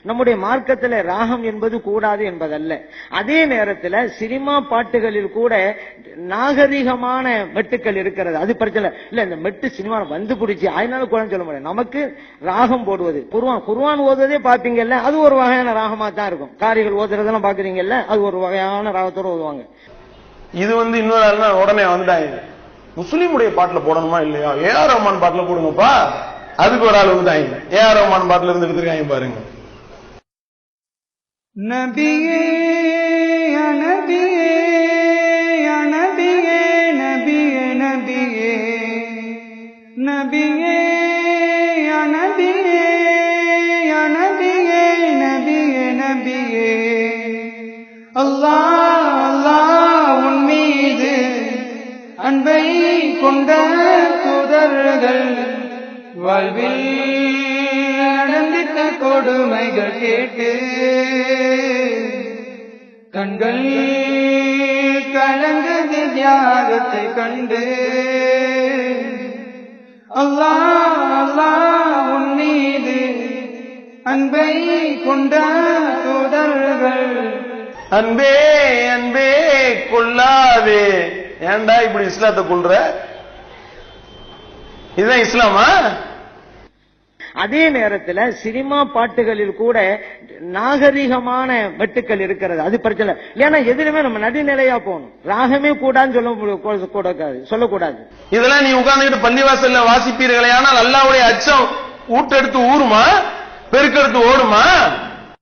நம்முடைய மார்க்கத்தில் ராகம் என்பது கூடாது என்பதல்ல. அதே நேரத்தில் சினிமா பாட்டுகளில் கூட நாகரிகமான மெட்டுக்கள் இருக்கிறது, அது பிரச்சனை இல்ல. இந்த மெட்டு சினிமா வந்து பிடிச்சி அதனால கூட சொல்ல முடியாது. நமக்கு ராகம் போடுவது, குர்ஆன் ஓதுவதே பாப்பீங்கல்ல, அது ஒரு வகையான ராகமா தான் இருக்கும். காரிகள் ஓதுறதெல்லாம் பாக்குறீங்கல்ல, அது ஒரு வகையான ராகத்தோட ஓதுவாங்க. இது இன்னொரு ஆள்னா உடனே வந்துட்டாங்க, முஸ்லீமுடைய பாட்டுல போடணுமா இல்லையா, ஏஆர் ரஹ்மான் பாட்டுல போடுங்கப்பா. அதுக்கு ஒரு ஆள் வந்துட்டாங்க, ஏஆர் ரஹ்மான் பாட்டுல இருந்து எடுத்துருக்காங்க பாருங்க. நபியே நபியே நபியே நபியே நபியே நபியே நபியே நபியே நபியே நபியே அல்லாஹ் அல்லாஹ் உன் மீது அன்பை கொண்ட தூதர்கள் வாழ்வில் நடந்திட்ட கொடுமைகள் கேட்டு கண்கள் கலங்குது தியாகத்தை கண்டு. அல்லாஹ் அல்லாஹ் உன் மீது அன்பை கொண்ட தூதர்கள். அன்பே அன்பே கொல்லாதே, ஏன்டா இப்படி இஸ்லாத்தை கொள்ற? இதுதான் இஸ்லாமா? அதே நேரத்தில் சினிமா பாட்டுகளில் கூட நாகரிகமான மெட்டுக்கள் இருக்கிறது, அது பிரச்சனை. ஏன்னா எதிலுமே நம்ம நடுநிலையா போகணும், ராகமே கூடாதுன்னு சொல்லக்கூடாது. இதெல்லாம் நீ உட்கார்ந்துட்டு பள்ளிவாசல்ல வாசிப்பீர்களே, ஆனால் அல்லாஹ்வுடைய அச்சம் ஊட்டெடுத்து ஊருமா, பெருக்கெடுத்து ஓடுமா?